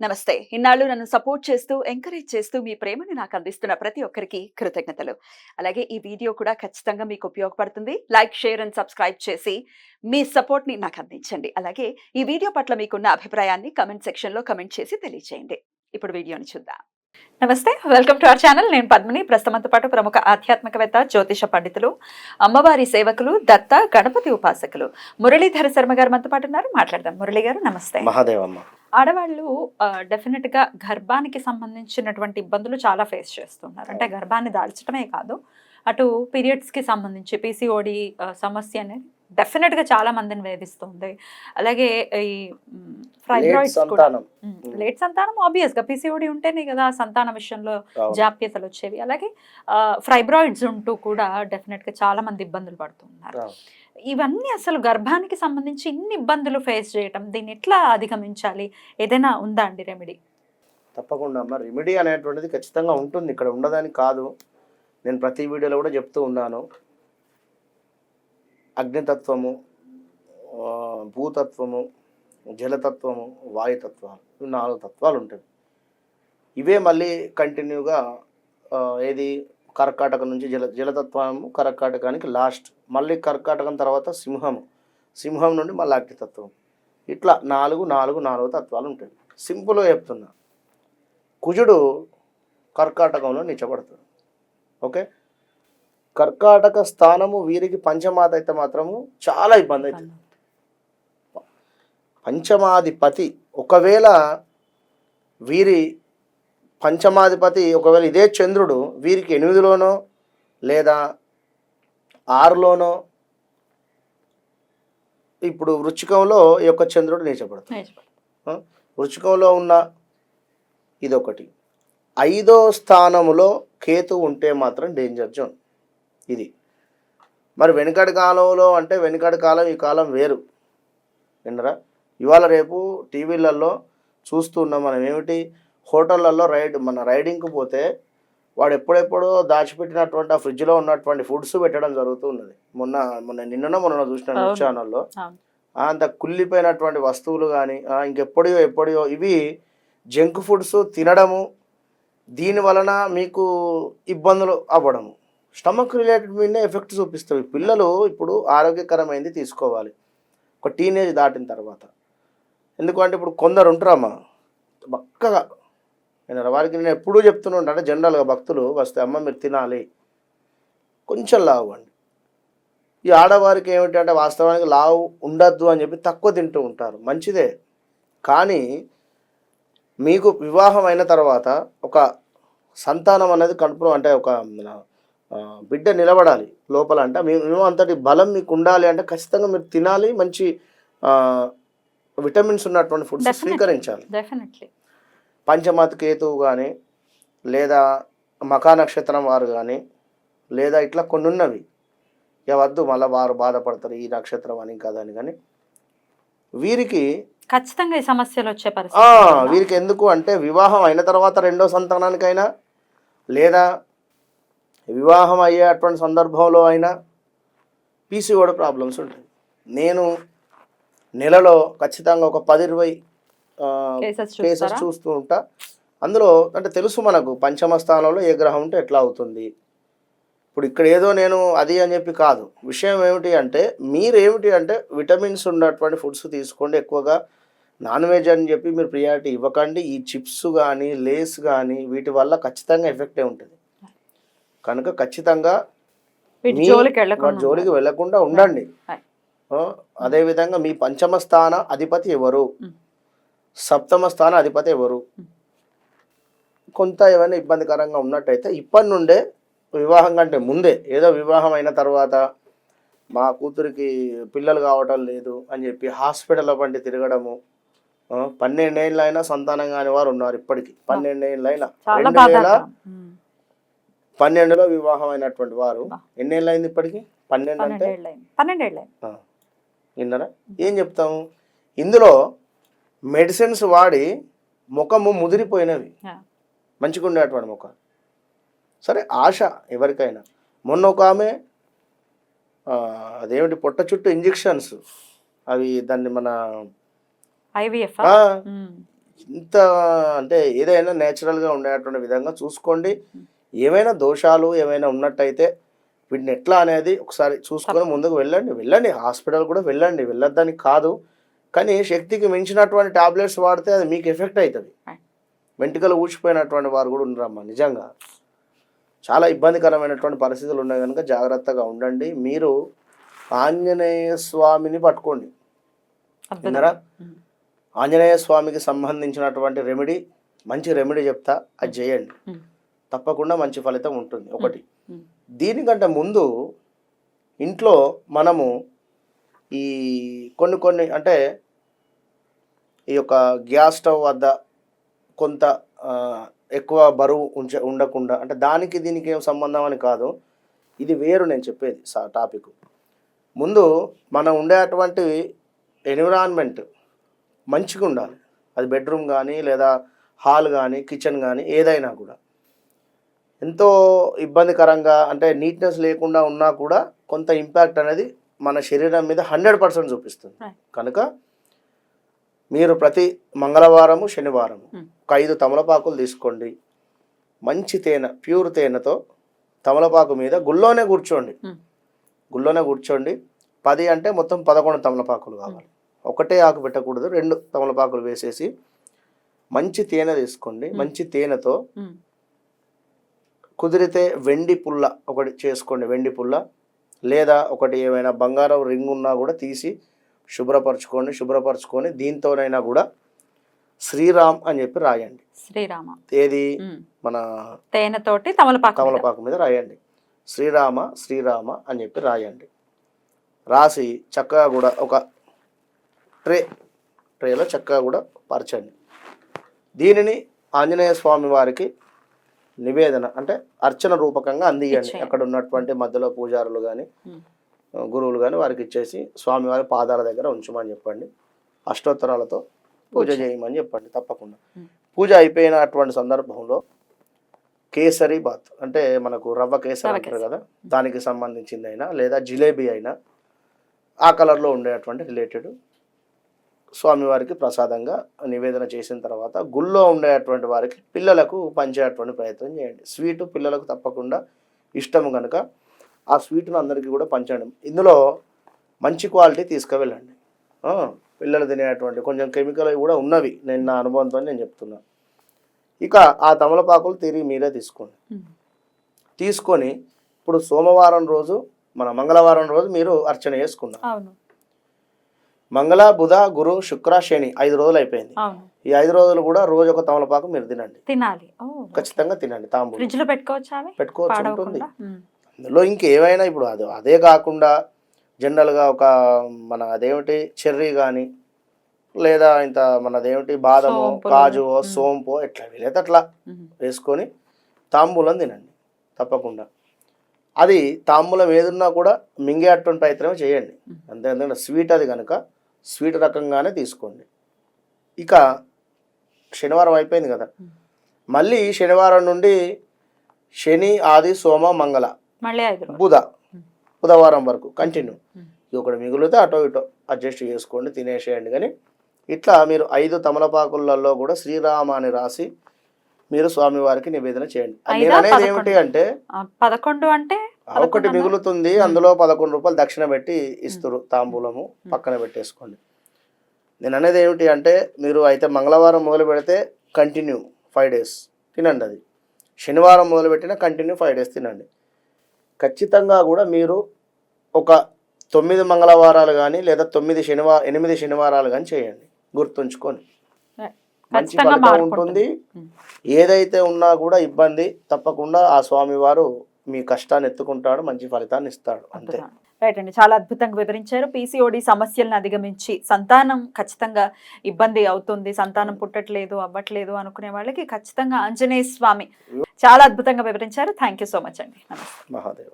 నమస్తే. ఇన్నాళ్ళు నన్ను సపోర్ట్ చేస్తూ, ఎంకరేజ్ చేస్తూ మీ ప్రేమని నాకు అందిస్తున్న ప్రతి ఒక్కరికి కృతజ్ఞతలు. అలాగే ఈ వీడియో కూడా ఖచ్చితంగా మీకు ఉపయోగపడుతుంది. లైక్, షేర్ అండ్ సబ్స్క్రైబ్ చేసి మీ సపోర్ట్‌ని నాకు అందించండి. అలాగే ఈ వీడియో పట్ల మీకున్న అభిప్రాయాన్ని కామెంట్ సెక్షన్‌లో కామెంట్ చేసి తెలియజేయండి. ఇప్పుడు వీడియోని చూద్దాం. నమస్తే, వెల్కమ్ టు అవర్ ఛానల్. నేను పద్మిని. ప్రస్తుతంతో పాటు ప్రముఖ ఆధ్యాత్మికవేత్త, జ్యోతిష పండితులు, అమ్మవారి సేవకులు, దత్త గణపతి ఉపాసకులు మురళీధర శర్మ గారు మనతో పాటు ఉన్నారు. మాట్లాడదాం. మురళి గారు నమస్తే. మహాదేవమ్మ. ఆడవాళ్ళు డెఫినెట్ గా గర్భానికి సంబంధించినటువంటి ఇబ్బందులు చాలా ఫేస్ చేస్తున్నారు. అంటే గర్భాన్ని దాల్చడమే కాదు, అటు పీరియడ్స్ కి సంబంధించి పీసీఓడి సమస్య అనేది డెఫినెట్ గా చాలా మందిని వేధిస్తుంది. అలాగే ఈ ఫైబ్రాయిడ్స్ కూడా, లేట్ సంతానం ఆబ్వియస్ గా పీసీఓడి ఉంటేనే కదా సంతాన విషయంలో జాప్యతలు వచ్చేవి. అలాగే ఫైబ్రాయిడ్స్ ఉంటూ కూడా డెఫినెట్ గా చాలా మంది ఇబ్బందులు పడుతున్నారు. ఇవన్నీ అసలు గర్భానికి సంబంధించి ఇన్ని ఇబ్బందులు ఫేస్ చేయటం, దీన్ని ఎట్లా అధిగమించాలి? ఏదైనా ఉందా అండి రెమెడీ? తప్పకుండా అమ్మ, రెమెడీ అనేటువంటిది ఖచ్చితంగా ఉంటుంది, ఇక్కడ ఉండదని కాదు. నేను ప్రతి వీడియోలో కూడా చెప్తూ ఉన్నాను. అగ్నితత్వము, భూతత్వము, జలతత్వము, వాయుతత్వాలు, ఇవి 4 తత్వాలు ఉంటాయి. ఇవే మళ్ళీ కంటిన్యూగా ఏది కర్కాటకం నుంచి జలతత్వము కర్కాటకానికి లాస్ట్, మళ్ళీ కర్కాటకం తర్వాత సింహం నుండి మళ్ళీ అగ్నితత్వం. ఇట్లా 4 తత్వాలు ఉంటాయి. సింపుల్గా చెప్తున్నా, కుజుడు కర్కాటకంలో నిచ్చబడతాడు. ఓకే, కర్కాటక స్థానము వీరికి పంచమాత అయితే మాత్రము చాలా ఇబ్బంది అవుతుంది. పంచమాధిపతి ఒకవేళ వీరి పంచమాధిపతి ఒకవేళ ఇదే చంద్రుడు వీరికి 8లోనో లేదా 6లోనో, ఇప్పుడు వృచ్చికంలో ఈ యొక్క చంద్రుడు నీచపడతాడు. వృచ్చికంలో ఉన్న ఇదొకటి. 5వ స్థానములో కేతు ఉంటే మాత్రం డేంజర్ జోన్ ఇది. మరి వెనుకటి కాలంలో అంటే వెనుకటి కాలం ఈ కాలం వేరు విన్నరా. ఇవాళ రేపు టీవీలలో చూస్తున్నాం మనం. ఏమిటి, హోటళ్ళల్లో రైడింగ్కి పోతే వాడు ఎప్పుడెప్పుడో దాచిపెట్టినటువంటి ఆ ఫ్రిడ్జ్లో ఉన్నటువంటి ఫుడ్స్ పెట్టడం జరుగుతూ ఉన్నది. మొన్న చూసిన న్యూస్ ఛానల్లో అంత కుళ్ళిపోయినటువంటి వస్తువులు కానీ ఎప్పుడో ఇవి జంక్ ఫుడ్స్ తినడము, దీని వలన మీకు ఇబ్బందులు అవ్వడము, స్టమక్ రిలేటెడ్ మీదనే ఎఫెక్ట్ చూపిస్తాయి. పిల్లలు ఇప్పుడు ఆరోగ్యకరమైనది తీసుకోవాలి ఒక టీనేజ్ దాటిన తర్వాత. ఎందుకంటే ఇప్పుడు కొందరు ఉంటారమ్మా బక్కగా, వారికి నేను ఎప్పుడూ చెప్తున్నాను, అంటే జనరల్గా భక్తులు వస్తే అమ్మ మీరు తినాలి, కొంచెం లావు అండి. ఈ ఆడవారికి ఏమిటి అంటే వాస్తవానికి లావు ఉండద్దు అని చెప్పి తక్కువ తింటూ ఉంటారు, మంచిదే. కానీ మీకు వివాహం అయిన తర్వాత ఒక సంతానం అనేది కడుపులో, అంటే ఒక బిడ్డ నిలబడాలి లోపల, అంటే మేము అంతటి బలం మీకు ఉండాలి అంటే ఖచ్చితంగా మీరు తినాలి, మంచి విటమిన్స్ ఉన్నటువంటి ఫుడ్స్ స్వీకరించాలి. పంచమత కేతువు కానీ లేదా మకా నక్షత్రం వారు కానీ లేదా ఇట్లా కొన్ని ఉన్నవి వద్దు, మళ్ళీ వారు బాధపడతారు ఈ నక్షత్రం అని కాదని. కానీ వీరికి ఖచ్చితంగా ఈ సమస్యలు వచ్చే పరిస్థితి. వీరికి ఎందుకు అంటే వివాహం అయిన తర్వాత 2వ సంతానానికైనా లేదా వివాహం అయ్యేటువంటి సందర్భంలో అయినా పీసీఓడి ప్రాబ్లమ్స్ ఉంటాయి. నేను నెలలో ఖచ్చితంగా ఒక 10-20 కేసెస్ చూస్తూ ఉంటా. అందులో అంటే తెలుసు మనకు పంచమ స్థానంలో ఏ గ్రహం ఉంటే ఎట్లా అవుతుంది. ఇప్పుడు ఇక్కడ ఏదో నేను అది అని చెప్పి కాదు, విషయం ఏమిటి అంటే మీరేమిటి అంటే విటమిన్స్ ఉన్నటువంటి ఫుడ్స్ తీసుకోండి. ఎక్కువగా నాన్ వెజ్ అని చెప్పి మీరు ప్రియారిటీ ఇవ్వకండి. ఈ చిప్స్ కానీ లేస్ కానీ వీటి వల్ల ఖచ్చితంగా ఎఫెక్టే ఉంటుంది. కనుక ఖచ్చితంగా జోలికి వెళ్లకుండా ఉండండి. అదేవిధంగా మీ పంచమ స్థాన అధిపతి ఎవరు, సప్తమ స్థాన అధిపతి ఎవరు, కొంత ఏమైనా ఇబ్బందికరంగా ఉన్నట్టయితే ఇప్పటి నుండే, వివాహం కంటే ముందే, ఏదో వివాహం అయిన తర్వాత మా కూతురికి పిల్లలు కావటం లేదు అని చెప్పి హాస్పిటల్ వంటి తిరగడము, 12 ఏళ్ళైనా సంతానం కాని వారు ఉన్నారు ఇప్పటికి. 12 ఏళ్ళైనా, 2012లో వివాహం అయినటువంటి వారు ఎన్ని ఏళ్ళు అయింది ఇప్పటికి? 12 అంటే విన్నారా. ఏం చెప్తాము, ఇందులో మెడిసిన్స్ వాడి ముఖము ముదిరిపోయినవి, మంచిగా ఉండేటువంటి ముఖం. సరే, ఆశ ఎవరికైనా. మొన్న ఒక ఆమె అదేమిటి పొట్ట చుట్టూ ఇంజెక్షన్స్, అవి దాన్ని మన ఇంత అంటే ఏదైనా నేచురల్గా ఉండేటువంటి విధంగా చూసుకోండి. ఏమైనా దోషాలు ఏమైనా ఉన్నట్టయితే వీటిని ఎట్లా అనేది ఒకసారి చూసుకొని ముందుకు వెళ్ళండి. హాస్పిటల్ కూడా వెళ్ళండి, వెళ్ళొద్దని కాదు. కానీ శక్తికి మించినటువంటి టాబ్లెట్స్ వాడితే అది మీకు ఎఫెక్ట్ అవుతుంది. వెంట్రుకలు ఊసిపోయినటువంటి వారు కూడా ఉన్నారమ్మా. నిజంగా చాలా ఇబ్బందికరమైనటువంటి పరిస్థితులు ఉన్నాయి కనుక జాగ్రత్తగా ఉండండి. మీరు ఆంజనేయ స్వామిని పట్టుకోండి. విన్నారా? ఆంజనేయ స్వామికి సంబంధించినటువంటి రెమెడీ, మంచి రెమెడీ చెప్తా, అది చేయండి. తప్పకుండా మంచి ఫలితం ఉంటుంది. ఒకటి, దీనికంటే ముందు ఇంట్లో మనము ఈ కొన్ని అంటే ఈ యొక్క గ్యాస్ స్టవ్ వద్ద కొంత ఎక్కువ బరువు ఉండకుండా, అంటే దానికి దీనికి ఏం సంబంధం అని కాదు, ఇది వేరు నేను చెప్పేది టాపిక్. ముందు మనం ఉండేటువంటి ఎన్విరాన్మెంట్ మంచిగా ఉండాలి. అది బెడ్రూమ్ కానీ లేదా హాల్ కానీ కిచెన్ కానీ ఏదైనా కూడా ఎంతో ఇబ్బందికరంగా అంటే నీట్నెస్ లేకుండా ఉన్నా కూడా కొంత ఇంపాక్ట్ అనేది మన శరీరం మీద 100% చూపిస్తుంది. కనుక మీరు ప్రతి మంగళవారము శనివారము ఒక 5 తమలపాకులు తీసుకోండి. మంచి తేనె, ప్యూర్ తేనెతో తమలపాకు మీద గుళ్ళోనే కూర్చోండి. 10 అంటే మొత్తం 11 తమలపాకులు కావాలి. ఒకటే ఆకు పెట్టకూడదు, 2 తమలపాకులు వేసేసి మంచి తేనె తీసుకోండి. మంచి తేనెతో కుదిరితే వెండి పుల్ల ఒకటి చేసుకోండి. వెండి పుల్ల లేదా ఒకటి ఏమైనా బంగారం రింగ్ ఉన్నా కూడా తీసి శుభ్రపరచుకొని దీంతోనైనా కూడా శ్రీరామ్ అని చెప్పి రాయండి. శ్రీరామ ఏది మన తేనెతోటి తమలపాకు మీద రాయండి. శ్రీరామ అని చెప్పి రాయండి. రాసి చక్కగా కూడా ఒక ట్రేలో చక్కగా కూడా పరచండి. దీనిని ఆంజనేయ స్వామి వారికి నివేదన అంటే అర్చన రూపకంగా అందియండి. అక్కడ ఉన్నటువంటి మధ్యలో పూజారులు కానీ గురువులు కానీ వారికి ఇచ్చేసి స్వామివారి పాదాల దగ్గర ఉంచమని చెప్పండి. అష్టోత్తరాలతో పూజ చేయమని చెప్పండి. తప్పకుండా పూజ అయిపోయినటువంటి సందర్భంలో కేసరి బాత్ అంటే మనకు రవ్వ కేసరి అంటారు కదా, దానికి సంబంధించింది అయినా లేదా జిలేబీ అయినా ఆ కలర్లో ఉండేటువంటి రిలేటెడ్ స్వామివారికి ప్రసాదంగా నివేదన చేసిన తర్వాత గుళ్ళో ఉండేటువంటి వారికి పిల్లలకు పంచేటువంటి ప్రయత్నం చేయండి. స్వీటు పిల్లలకు తప్పకుండా ఇష్టము కనుక ఆ స్వీట్ను అందరికీ కూడా పంచండి. ఇందులో మంచి క్వాలిటీ తీసుకువెళ్ళండి. పిల్లలు తినేటువంటి కొంచెం కెమికల్ కూడా ఉన్నవి, నేను నా అనుభవంతో నేను చెప్తున్నాను. ఇక ఆ తమలపాకులు తిరిగి మీరే తీసుకొని ఇప్పుడు సోమవారం రోజు మన మంగళవారం రోజు మీరు అర్చన చేసుకున్నారు. మంగళ బుధ గురు శుక్ర శని 5 రోజులు అయిపోయింది. ఈ 5 రోజులు కూడా రోజు ఒక తమలపాకు మీరు తినాలి. ఖచ్చితంగా తినండి. తాంబూలం పెట్టుకోవచ్చు ఉంటుంది. అందులో ఇంకేమైనా ఇప్పుడు అదే కాకుండా జనరల్గా ఒక మన అదేమిటి చెర్రీ కానీ లేదా ఇంత మనదేమిటి బాదము కాజు సోంపు ఎట్లా వీలైతే అట్లా వేసుకొని తాంబూలం తినండి. తప్పకుండా అది తాంబూలం ఏదున్నా కూడా మింగేటువంటి ప్రయత్నం చేయండి. ఎందుకంటే స్వీట్ అది కనుక స్వీట్ రకంగానే తీసుకోండి. ఇక శనివారం అయిపోయింది కదా, మళ్ళీ శనివారం నుండి శని ఆది సోమ మంగళ బుధవారం వరకు కంటిన్యూ. ఒకటి మిగులుతే అటో ఇటో అడ్జస్ట్ చేసుకోండి, తినేసేయండి. కానీ ఇట్లా మీరు 5 తమలపాకులలో కూడా శ్రీరామ అని రాసి మీరు స్వామివారికి నివేదన చేయండి. నేను అనేది ఏమిటి అంటే 11 అంటే ఒకటి మిగులుతుంది, అందులో 11 రూపాయలు దక్షిణ పెట్టి ఇస్తారు, తాంబూలము పక్కన పెట్టేసుకోండి. నేను అనేది ఏమిటి అంటే మీరు అయితే మంగళవారం మొదలు పెడితే కంటిన్యూ 5 డేస్ తినండి. అది శనివారం మొదలుపెట్టిన కంటిన్యూ 5 డేస్ తినండి. ఖచ్చితంగా కూడా మీరు ఒక 9 మంగళవారాలు కానీ లేదా 8 శనివారాలు కానీ చేయండి. గుర్తుంచుకొని మంచి ఫలితం ఉంటుంది. ఏదైతే ఉన్నా కూడా ఇబ్బంది తప్పకుండా ఆ స్వామివారు మీ కష్టాన్ని ఎత్తుకుంటాడు, మంచి ఫలితాన్ని ఇస్తాడు. అంతే. రైట్ అండి, చాలా అద్భుతంగా వివరించారు. పీసీఓడి సమస్యలను అధిగమించి సంతానం ఖచ్చితంగా ఇబ్బంది అవుతుంది, సంతానం పుట్టట్లేదు అవ్వట్లేదు అనుకునే వాళ్ళకి ఖచ్చితంగా ఆంజనేయ స్వామి చాలా అద్భుతంగా వివరించారు. థ్యాంక్ యూ సో మచ్ అండి. నమస్తే. మహాదేవ్.